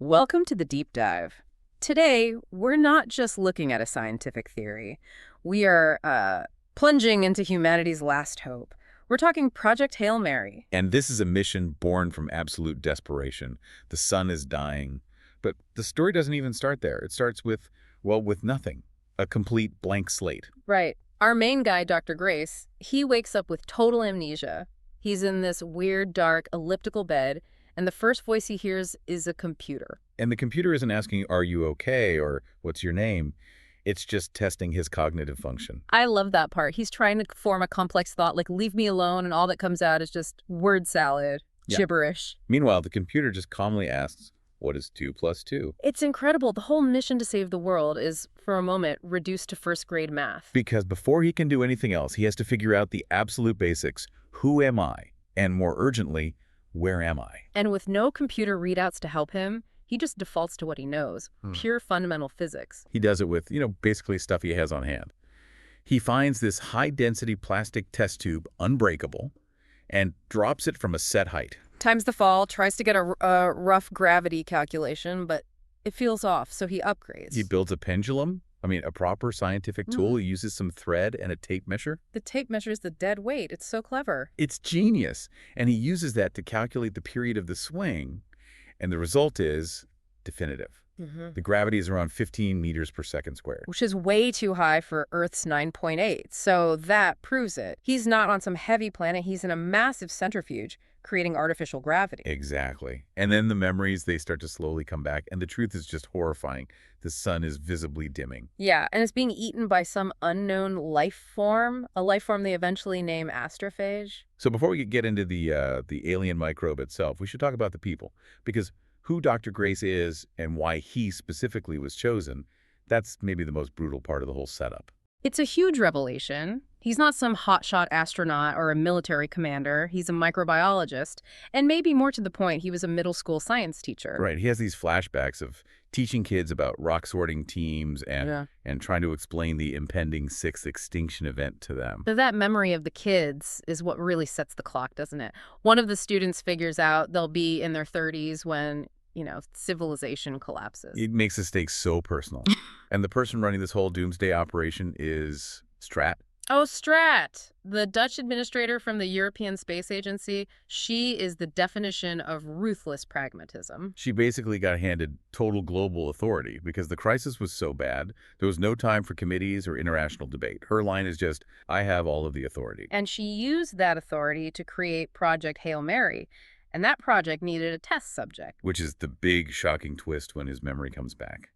Welcome to the Deep Dive. Today, we're not just looking at a scientific theory. We are plunging into humanity's last hope. We're talking Project Hail Mary. And this is a mission born from absolute desperation. The sun is dying. But the story doesn't even start there. It starts with, well, with nothing. A complete blank slate. Right. Our main guy, Dr. Grace, he wakes up with total amnesia. He's in this weird, dark, elliptical bed, and the first voice he hears is a computer. And the computer isn't asking, are you okay, or what's your name? It's just testing his cognitive function. I love that part. He's trying to form a complex thought, like leave me alone, and all that comes out is just word salad, gibberish. Meanwhile, the computer just calmly asks, what is 2 plus 2? It's incredible. The whole mission to save the world is, for a moment, reduced to first-grade math. Because before he can do anything else, he has to figure out the absolute basics. Who am I? And more urgently, where am I? And with no computer readouts to help him, he just defaults to what he knows, pure fundamental physics. He does it with, basically stuff he has on hand. He finds this high-density plastic test tube, unbreakable, and drops it from a set height. Times the fall, tries to get a rough gravity calculation, but it feels off, so he upgrades. He builds a pendulum, a proper scientific tool. He uses some thread and a tape measure. The tape measures the dead weight. It's so clever. It's genius. And he uses that to calculate the period of the swing, and the result is definitive. The gravity is around 15 meters per second squared. Which is way too high for Earth's 9.8, so that proves it. He's not on some heavy planet. He's in a massive centrifuge, creating artificial gravity. Exactly. And then the memories, they start to slowly come back, and the truth is just horrifying. The sun is visibly dimming. Yeah, and it's being eaten by some unknown life form, a life form they eventually name Astrophage. So before we get into the alien microbe itself, we should talk about the people, because who Dr. Grace is and why he specifically was chosen, that's maybe the most brutal part of the whole setup. It's a huge revelation. He's not some hotshot astronaut or a military commander. He's a microbiologist. And maybe more to the point, he was a middle school science teacher. Right. He has these flashbacks of teaching kids about rock sorting teams and trying to explain the impending 6th extinction event to them. So that memory of the kids is what really sets the clock, doesn't it? One of the students figures out they'll be in their 30s when civilization collapses. It makes the stakes so personal. And the person running this whole doomsday operation is Stratt. Oh, Stratt, the Dutch administrator from the European Space Agency. She is the definition of ruthless pragmatism. She basically got handed total global authority because the crisis was so bad, there was no time for committees or international debate. Her line is just, I have all of the authority. And she used that authority to create Project Hail Mary. And that project needed a test subject. Which is the big, shocking twist when his memory comes back.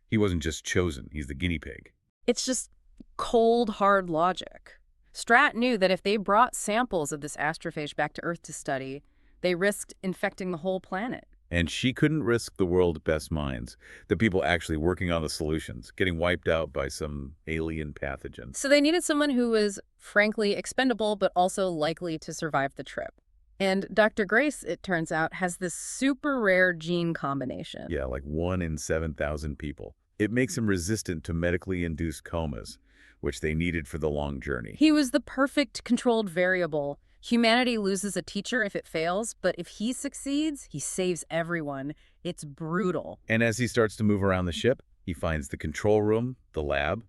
He wasn't just chosen, he's the guinea pig. It's just cold, hard logic. Stratt knew that if they brought samples of this astrophage back to Earth to study, they risked infecting the whole planet. And she couldn't risk the world's best minds, the people actually working on the solutions, getting wiped out by some alien pathogen. So they needed someone who was, frankly, expendable, but also likely to survive the trip. And Dr. Grace, it turns out, has this super rare gene combination. Yeah, like 1 in 7,000 people. It makes him resistant to medically induced comas, which they needed for the long journey. He was the perfect controlled variable. Humanity loses a teacher if it fails, but if he succeeds, he saves everyone. It's brutal. And as he starts to move around the ship, he finds the control room, the lab,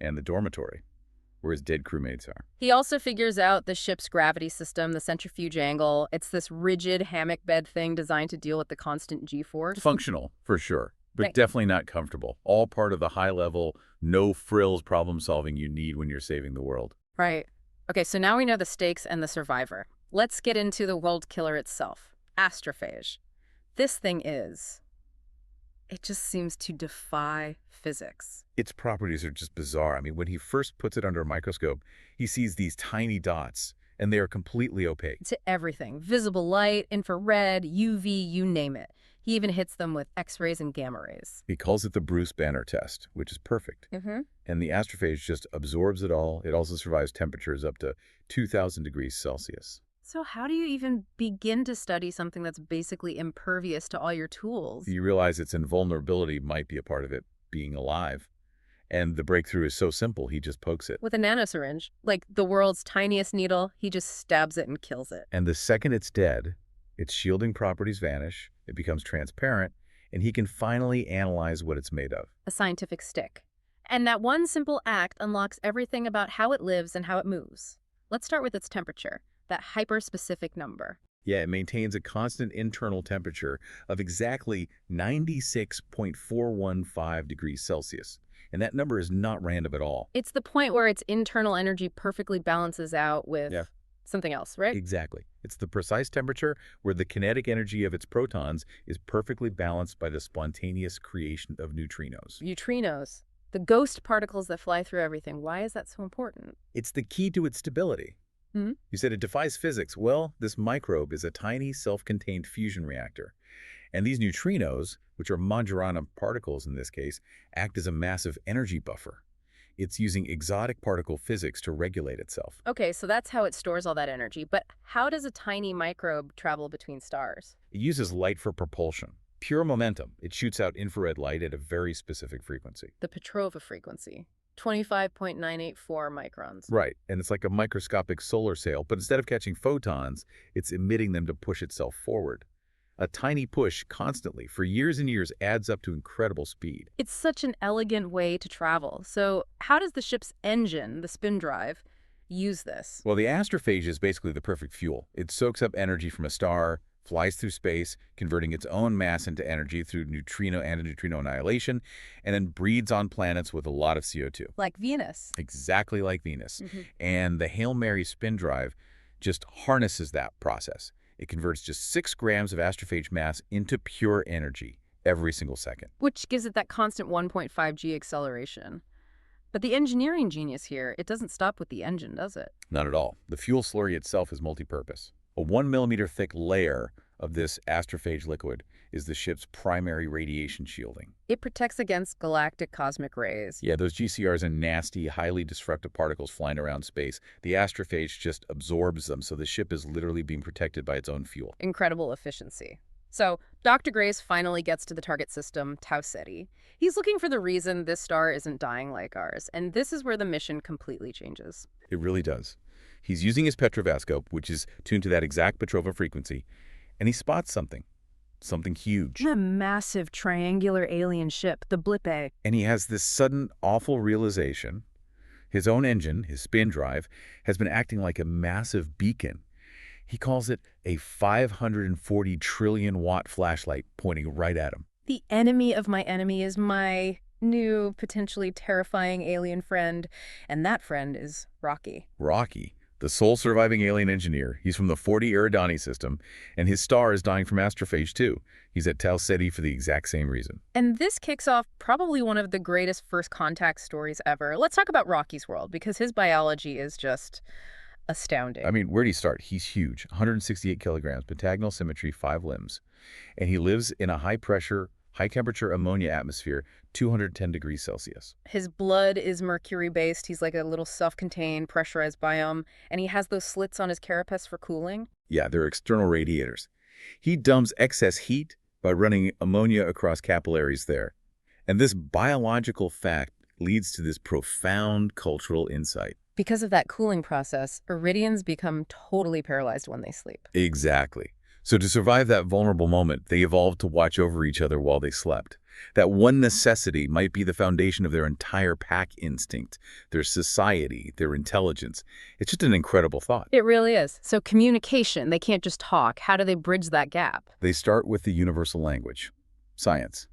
and the dormitory, where his dead crewmates are. He also figures out the ship's gravity system, the centrifuge angle. It's this rigid hammock bed thing designed to deal with the constant G-force. Functional, for sure, but definitely not comfortable. All part of the high-level, no-frills problem-solving you need when you're saving the world. Right. Okay, so now we know the stakes and the survivor. Let's get into the world killer itself, Astrophage. This thing it just seems to defy physics. Its properties are just bizarre. When he first puts it under a microscope, he sees these tiny dots, and they are completely opaque. To everything. Visible light, infrared, UV, you name it. He even hits them with X-rays and gamma rays. He calls it the Bruce Banner test, which is perfect. And the astrophage just absorbs it all. It also survives temperatures up to 2,000 degrees Celsius. So how do you even begin to study something that's basically impervious to all your tools? You realize its invulnerability might be a part of it being alive. And the breakthrough is so simple, he just pokes it. With a nanosyringe, like the world's tiniest needle, he just stabs it and kills it. And the second it's dead, its shielding properties vanish, it becomes transparent, and he can finally analyze what it's made of. A scientific stick. And that one simple act unlocks everything about how it lives and how it moves. Let's start with its temperature, that hyper-specific number. Yeah, it maintains a constant internal temperature of exactly 96.415 degrees Celsius. And that number is not random at all. It's the point where its internal energy perfectly balances out with something else, right? Exactly. It's the precise temperature where the kinetic energy of its protons is perfectly balanced by the spontaneous creation of neutrinos. Neutrinos, the ghost particles that fly through everything. Why is that so important? It's the key to its stability. Hmm? You said it defies physics. Well, this microbe is a tiny self-contained fusion reactor. And these neutrinos, which are Majorana particles in this case, act as a massive energy buffer. It's using exotic particle physics to regulate itself. Okay, so that's how it stores all that energy. But how does a tiny microbe travel between stars? It uses light for propulsion. Pure momentum. It shoots out infrared light at a very specific frequency. The Petrova frequency, 25.984 microns. Right, and it's like a microscopic solar sail, but instead of catching photons, it's emitting them to push itself forward. A tiny push constantly for years and years adds up to incredible speed. It's such an elegant way to travel. So how does the ship's engine, the spin drive, use this? Well, the astrophage is basically the perfect fuel. It soaks up energy from a star, flies through space, converting its own mass into energy through neutrino and neutrino annihilation, and then breeds on planets with a lot of CO2. Like Venus. Exactly like Venus. And the Hail Mary spin drive just harnesses that process. It converts just 6 grams of astrophage mass into pure energy every single second. Which gives it that constant 1.5 g acceleration. But the engineering genius here, it doesn't stop with the engine, does it? Not at all. The fuel slurry itself is multi-purpose. A 1 millimeter thick layer of this astrophage liquid is the ship's primary radiation shielding. It protects against galactic cosmic rays. Yeah, those GCRs are nasty, highly disruptive particles flying around space. The astrophage just absorbs them, so the ship is literally being protected by its own fuel. Incredible efficiency. So, Dr. Grace finally gets to the target system, Tau Ceti. He's looking for the reason this star isn't dying like ours, and this is where the mission completely changes. It really does. He's using his Petrovascope, which is tuned to that exact Petrova frequency, and he spots something huge. A massive triangular alien ship, the Blippe. And he has this sudden, awful realization. His own engine, his spin drive, has been acting like a massive beacon. He calls it a 540 trillion watt flashlight pointing right at him. The enemy of my enemy is my new, potentially terrifying alien friend, and that friend is Rocky. Rocky, the sole surviving alien engineer. He's from the 40 Eridani system, and his star is dying from astrophage too. He's at Tau Ceti for the exact same reason. And this kicks off probably one of the greatest first contact stories ever. Let's talk about Rocky's world, because his biology is just astounding. I mean, where'd he start? He's huge, 168 kilograms, pentagonal symmetry, 5 limbs. And he lives in a high-pressure, high-temperature ammonia atmosphere, 210 degrees Celsius. His blood is mercury-based. He's like a little self-contained, pressurized biome. And he has those slits on his carapace for cooling. Yeah, they're external radiators. He dumps excess heat by running ammonia across capillaries there. And this biological fact leads to this profound cultural insight. Because of that cooling process, Iridians become totally paralyzed when they sleep. Exactly. So to survive that vulnerable moment, they evolved to watch over each other while they slept. That one necessity might be the foundation of their entire pack instinct, their society, their intelligence. It's just an incredible thought. It really is. So communication, they can't just talk. How do they bridge that gap? They start with the universal language, science,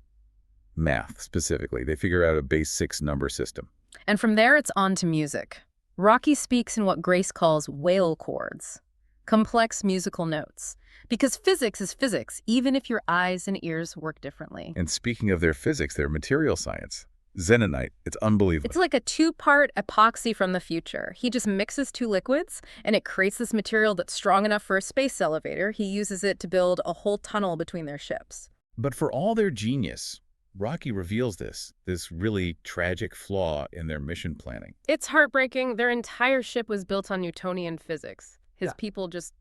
math specifically. They figure out a base 6 number system. And from there, it's on to music. Rocky speaks in what Grace calls whale chords, complex musical notes. Because physics is physics, even if your eyes and ears work differently. And speaking of their physics, their material science, xenonite, it's unbelievable. It's like a 2-part epoxy from the future. He just mixes 2 liquids, and it creates this material that's strong enough for a space elevator. He uses it to build a whole tunnel between their ships. But for all their genius, Rocky reveals this really tragic flaw in their mission planning. It's heartbreaking. Their entire ship was built on Newtonian physics. His people just,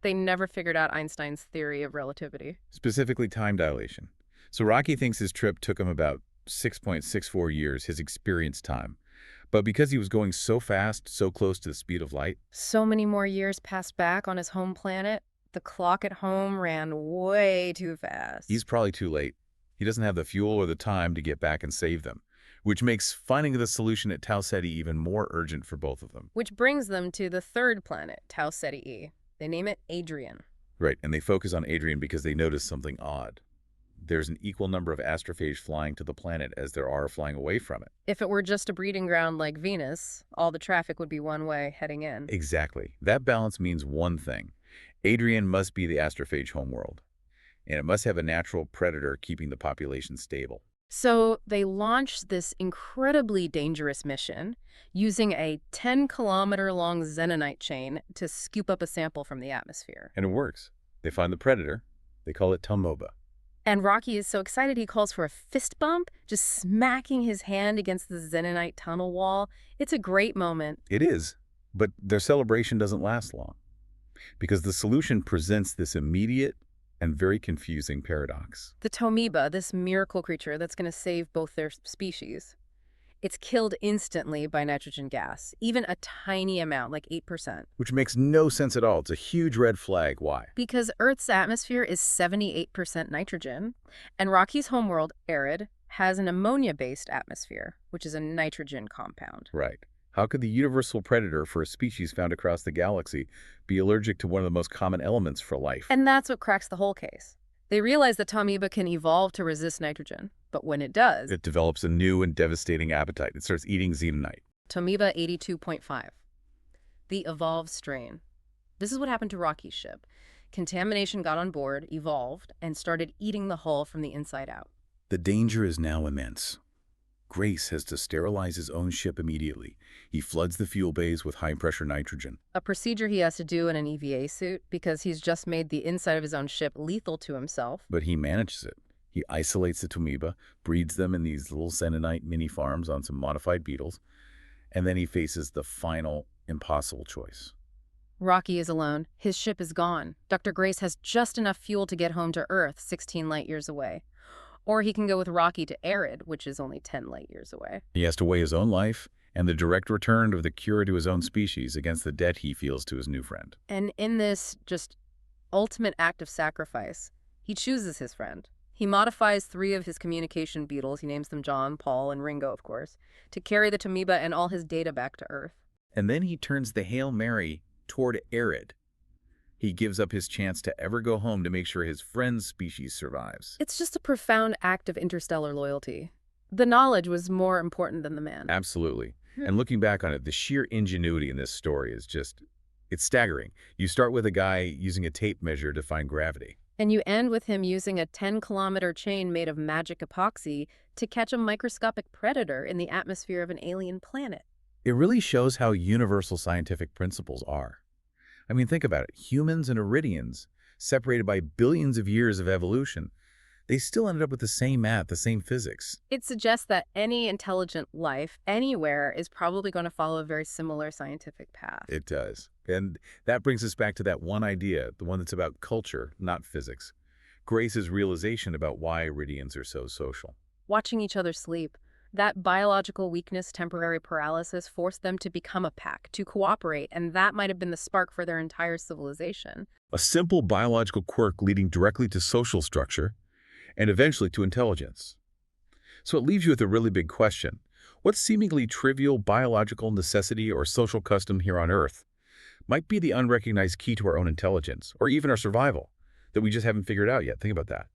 they never figured out Einstein's theory of relativity. Specifically time dilation. So Rocky thinks his trip took him about 6.64 years, his experience time. But because he was going so fast, so close to the speed of light, so many more years passed back on his home planet. The clock at home ran way too fast. he's probably too late. He doesn't have the fuel or the time to get back and save them, which makes finding the solution at Tau Ceti even more urgent for both of them. Which brings them to the third planet, Tau Ceti. They name it Adrian. Right, and they focus on Adrian because they notice something odd. There's an equal number of astrophage flying to the planet as there are flying away from it. If it were just a breeding ground like Venus, all the traffic would be one way heading in. Exactly. That balance means one thing. Adrian must be the astrophage homeworld, and it must have a natural predator keeping the population stable. So they launched this incredibly dangerous mission using a 10-kilometer-long xenonite chain to scoop up a sample from the atmosphere. And it works. They find the predator. They call it Taumoeba. And Rocky is so excited he calls for a fist bump, just smacking his hand against the xenonite tunnel wall. It's a great moment. It is, but their celebration doesn't last long, because the solution presents this immediate and very confusing paradox. The Taumoeba, this miracle creature that's going to save both their species, it's killed instantly by nitrogen gas, even a tiny amount, like 8%. Which makes no sense at all. It's a huge red flag. Why? Because Earth's atmosphere is 78% nitrogen, and Rocky's homeworld, Erid, has an ammonia-based atmosphere, which is a nitrogen compound. Right. How could the universal predator for a species found across the galaxy be allergic to one of the most common elements for life? And that's what cracks the whole case. They realize that Taumoeba can evolve to resist nitrogen, but when it does, It develops a new and devastating appetite. It starts eating xenonite. Taumoeba 82.5, the evolved strain. This is what happened to Rocky's ship. Contamination got on board, evolved, and started eating the hull from the inside out. The danger is now immense. Grace has to sterilize his own ship immediately. He floods the fuel bays with high-pressure nitrogen. A procedure he has to do in an EVA suit because he's just made the inside of his own ship lethal to himself. But he manages it. He isolates the Taumoeba, breeds them in these little xenonite mini-farms on some modified beetles, and then he faces the final, impossible choice. Rocky is alone. His ship is gone. Dr. Grace has just enough fuel to get home to Earth, 16 light-years away. Or he can go with Rocky to Erid, which is only 10 light-years away. He has to weigh his own life and the direct return of the cure to his own species against the debt he feels to his new friend. And in this just ultimate act of sacrifice, he chooses his friend. He modifies 3 of his communication beetles, he names them John, Paul, and Ringo, of course, to carry the Taumoeba and all his data back to Earth. And then he turns the Hail Mary toward Erid. He gives up his chance to ever go home to make sure his friend's species survives. It's just a profound act of interstellar loyalty. The knowledge was more important than the man. Absolutely. And looking back on it, the sheer ingenuity in this story is it's staggering. You start with a guy using a tape measure to find gravity. And you end with him using a 10-kilometer chain made of magic epoxy to catch a microscopic predator in the atmosphere of an alien planet. It really shows how universal scientific principles are. I mean, think about it. Humans and Iridians, separated by billions of years of evolution, they still ended up with the same math, the same physics. It suggests that any intelligent life anywhere is probably going to follow a very similar scientific path. It does. And that brings us back to that one idea, the one that's about culture, not physics. Grace's realization about why Iridians are so social. Watching each other sleep, that biological weakness, temporary paralysis, forced them to become a pack, to cooperate, and that might have been the spark for their entire civilization. A simple biological quirk leading directly to social structure, and eventually to intelligence. So it leaves you with a really big question. What seemingly trivial biological necessity or social custom here on Earth might be the unrecognized key to our own intelligence, or even our survival, that we just haven't figured out yet? Think about that.